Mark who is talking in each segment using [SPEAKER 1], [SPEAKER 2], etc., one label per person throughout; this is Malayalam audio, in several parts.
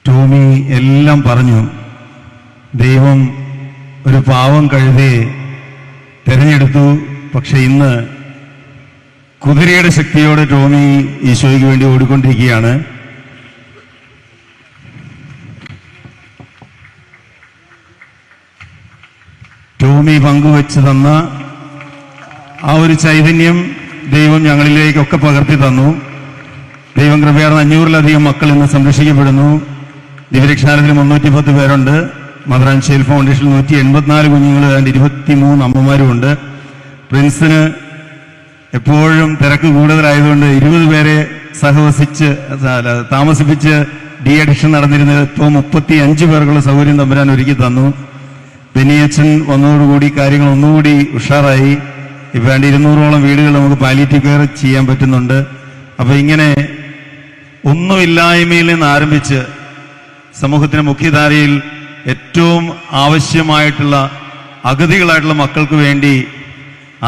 [SPEAKER 1] ടോമി എല്ലാം പറഞ്ഞു. ദൈവം ഒരു പാവം കഴുതയെ തിരഞ്ഞെടുത്തു. പക്ഷെ ഇന്ന് കുതിരയുടെ ശക്തിയോടെ ടോമി ഈശോയ്ക്ക് വേണ്ടി ഓടിക്കൊണ്ടിരിക്കുകയാണ്. ടോമി പങ്കുവെച്ച് തന്ന ആ ഒരു ചൈതന്യം ദൈവം ഞങ്ങളിലേക്കൊക്കെ പകർത്തി തന്നു. ദൈവം കൃപയാർന്ന 500-ലധികം മക്കൾ ഇന്ന് സംരക്ഷിക്കപ്പെടുന്നു. ദിവ്യരക്ഷാലയത്തിൽ 310 പേരുണ്ട്. മദർ ആൻഡ് ചൈൽഡ് ഫൗണ്ടേഷനിൽ 184 കുഞ്ഞുങ്ങൾ, 23 അമ്മമാരുമുണ്ട്. പ്രിൻസിന് എപ്പോഴും തിരക്ക് കൂടുതലായതുകൊണ്ട് 20 പേരെ താമസിപ്പിച്ച് ഡി അഡിക്ഷൻ നടന്നിരുന്നത് ഇപ്പോൾ 35 പേർക്കുള്ള സൗകര്യം തമ്പുരാൻ ഒരുക്കി തന്നു. ബെനിയച്ചൻ വന്നതോടുകൂടി കാര്യങ്ങൾ ഒന്നുകൂടി ഉഷാറായി. ഇപ്പം 200ഓളം വീടുകൾ നമുക്ക് പാലിയേറ്റീവ് കെയർ ചെയ്യാൻ പറ്റുന്നുണ്ട്. അപ്പൊ ഇങ്ങനെ ഒന്നുമില്ലായ്മയിൽ നിന്ന് ആരംഭിച്ച് സമൂഹത്തിന്റെ മുഖ്യധാരയിൽ ഏറ്റവും ആവശ്യമായിട്ടുള്ള അഗതികളായിട്ടുള്ള മക്കൾക്ക് വേണ്ടി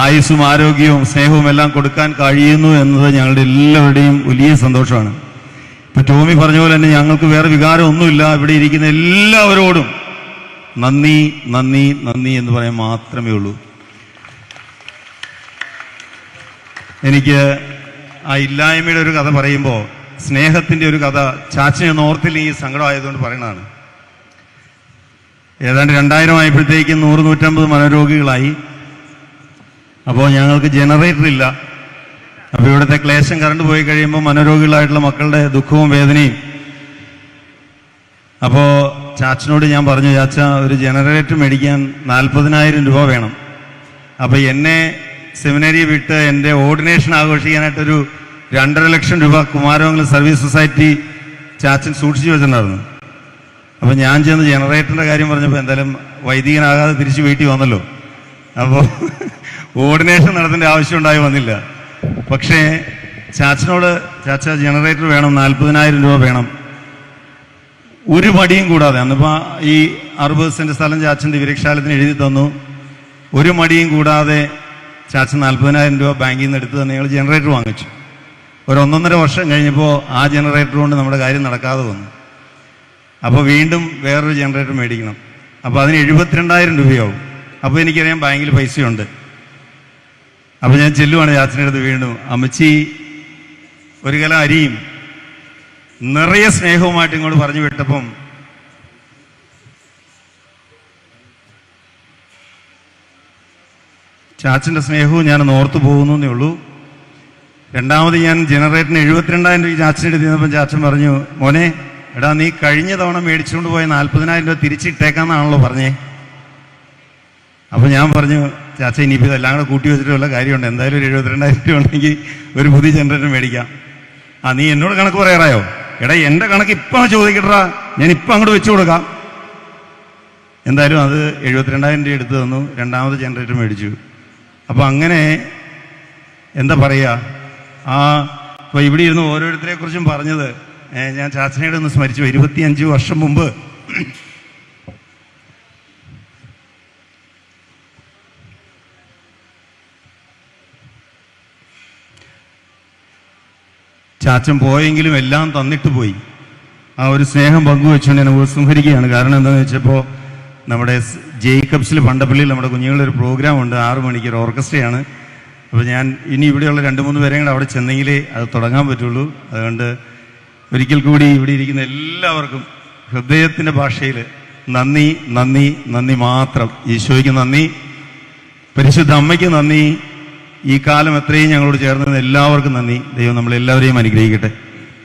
[SPEAKER 1] ആയുസ്സും ആരോഗ്യവും സ്നേഹവും എല്ലാം കൊടുക്കാൻ കഴിയുന്നു എന്നത് ഞങ്ങളുടെ എല്ലാവരുടെയും വലിയ സന്തോഷമാണ്. ഇപ്പൊ ടോമി പറഞ്ഞ പോലെ തന്നെ ഞങ്ങൾക്ക് വേറെ വികാരം ഒന്നുമില്ല. ഇവിടെ ഇരിക്കുന്ന എല്ലാവരോടും നന്ദി നന്ദി നന്ദി എന്ന് പറയാൻ മാത്രമേ ഉള്ളൂ. എനിക്ക് ആ ഇല്ലായ്മയുടെ ഒരു കഥ പറയുമ്പോൾ സ്നേഹത്തിന്റെ ഒരു കഥ ചാച്ചനെ ഓർത്തിൽ ഈ സങ്കടമായതുകൊണ്ട് പറയണതാണ്. ഏതാണ്ട് 2000 ആയപ്പോഴത്തേക്കും 100-150 മനോരോഗികളായി. അപ്പോൾ ഞങ്ങൾക്ക് ജനറേറ്റർ ഇല്ല. അപ്പോൾ ഇവിടുത്തെ ക്ലേശം കറണ്ട് പോയി കഴിയുമ്പോൾ മനോരോഗികളായിട്ടുള്ള മക്കളുടെ ദുഃഖവും വേദനയും. അപ്പോൾ ചാച്ചനോട് ഞാൻ പറഞ്ഞു, ചാച്ച ഒരു ജനറേറ്റർ മേടിക്കാൻ 40,000 രൂപ വേണം. അപ്പോൾ എന്നെ സെമിനറി വിട്ട് എൻ്റെ ഓർഡിനേഷൻ ആഘോഷിക്കാനായിട്ടൊരു 2.5 ലക്ഷം രൂപ കുമാരമംഗലം സർവീസ് സൊസൈറ്റി ചാച്ചൻ സൂക്ഷിച്ചു വെച്ചിട്ടുണ്ടായിരുന്നു. അപ്പോൾ ഞാൻ ചെന്ന് ജനറേറ്ററിൻ്റെ കാര്യം പറഞ്ഞപ്പോൾ എന്തായാലും വൈദികനാകാതെ തിരിച്ച് വീട്ടിൽ വന്നല്ലോ. അപ്പോൾ ഓർഡിനേഷൻ നടത്തേണ്ട ആവശ്യം ഉണ്ടായി വന്നില്ല. പക്ഷേ ചാച്ചനോട്, ചാച്ച ജനറേറ്റർ വേണം, 40,000 രൂപ വേണം, ഒരു മടിയും കൂടാതെ. അന്നിപ്പോൾ ഈ 60 സെന്റ് സ്ഥലം ചാച്ചൻ ദിവ്യരക്ഷാലയത്തിന് എഴുതി തന്നു. ഒരു മടിയും കൂടാതെ ചാച്ചൻ 40,000 രൂപ ബാങ്കിൽ നിന്ന് എടുത്ത് തന്നെ ഞങ്ങൾ ജനറേറ്റർ വാങ്ങിച്ചു. ഒരു 1.5 വർഷം കഴിഞ്ഞപ്പോൾ ആ ജനറേറ്റർ കൊണ്ട് നമ്മുടെ കാര്യം നടക്കാതെ വന്നു. അപ്പോൾ വീണ്ടും വേറൊരു ജനറേറ്റർ മേടിക്കണം. അപ്പോൾ അതിന് 72,000 രൂപയാവും. അപ്പോൾ എനിക്കറിയാം ബാങ്കിൽ പൈസയുണ്ട്. അപ്പോൾ ഞാൻ ചെല്ലുവാണ് ചാച്ചൻ്റെ അടുത്ത് വീണ്ടും, അമ്മച്ചി ഒരു കല അരിയും നിറയെ സ്നേഹവുമായിട്ട് ഇങ്ങോട്ട് പറഞ്ഞു വിട്ടപ്പം ചാച്ചൻ്റെ സ്നേഹവും ഞാൻ ഓർത്തു പോകുന്നേ ഉള്ളൂ. രണ്ടാമത് ഞാൻ ജനറേറ്ററിന് 72,000 രൂപ ചാച്ചൻ്റെ അടുത്ത് ചെന്നപ്പം ചാച്ചൻ പറഞ്ഞു, മോനെ എടാ നീ കഴിഞ്ഞ തവണ മേടിച്ചുകൊണ്ട് പോയ 40,000 രൂപ തിരിച്ചിട്ടേക്കാന്നാണല്ലോ പറഞ്ഞേ. അപ്പോൾ ഞാൻ പറഞ്ഞു, ചാച്ച ഇനിയിപ്പോൾ ഇതെല്ലാം കൂടെ കൂട്ടി വെച്ചിട്ട് വല്ല കാര്യമുണ്ട്, എന്തായാലും ഒരു 72,000 രൂപ ഉണ്ടെങ്കിൽ ഒരു പുതിയ ജനറേറ്റർ മേടിക്കാം. നീ എന്നോട് കണക്ക് പറയാറായോ? എടാ എൻ്റെ കണക്ക് ഇപ്പം ചോദിക്കട്ടാ, ഞാൻ ഇപ്പം അങ്ങോട്ട് വെച്ചു കൊടുക്കാം. എന്തായാലും അത് 72,000 രൂപ എടുത്തു തന്നു. രണ്ടാമത് ജനറേറ്റർ മേടിച്ചു. അപ്പോൾ അങ്ങനെ എന്താ പറയുക, ഇപ്പോൾ ഇവിടെ ഇരുന്ന് ഓരോരുത്തരെ കുറിച്ചും പറഞ്ഞത് ഞാൻ ചാച്ചനയുടെ ഒന്ന് സ്മരിച്ചു. 25 വർഷം മുമ്പ് ചാച്ചൻ പോയെങ്കിലും എല്ലാം തന്നിട്ട് പോയി. ആ ഒരു സ്നേഹം പങ്കുവെച്ചുകൊണ്ട് ഞാൻ ഉപസംഹരിക്കുകയാണ്. കാരണം എന്താണെന്ന് വെച്ചപ്പോൾ നമ്മുടെ ജേക്കബ്സിൽ പണ്ടപ്പള്ളിയിൽ നമ്മുടെ കുഞ്ഞുങ്ങളുടെ ഒരു പ്രോഗ്രാം ഉണ്ട്, 6 മണിക്ക് ഒരു ഓർക്കസ്ട്രയാണ്. അപ്പോൾ ഞാൻ ഇനി ഇവിടെയുള്ള 2-3 പേരെയും കൂടെ അവിടെ ചെന്നെങ്കിലേ അത് തുടങ്ങാൻ പറ്റുള്ളൂ. അതുകൊണ്ട് ഒരിക്കൽ കൂടി ഇവിടെ ഇരിക്കുന്ന എല്ലാവർക്കും ഹൃദയത്തിൻ്റെ ഭാഷയിൽ നന്ദി നന്ദി നന്ദി മാത്രം. ഈശോയ്ക്ക് നന്ദി, പരിശുദ്ധ അമ്മയ്ക്ക് നന്ദി, ഈ കാലം എത്രയും ഞങ്ങളോട് ചേർന്നത് എല്ലാവർക്കും നന്ദി. ദൈവം നമ്മളെല്ലാവരെയും അനുഗ്രഹിക്കട്ടെ.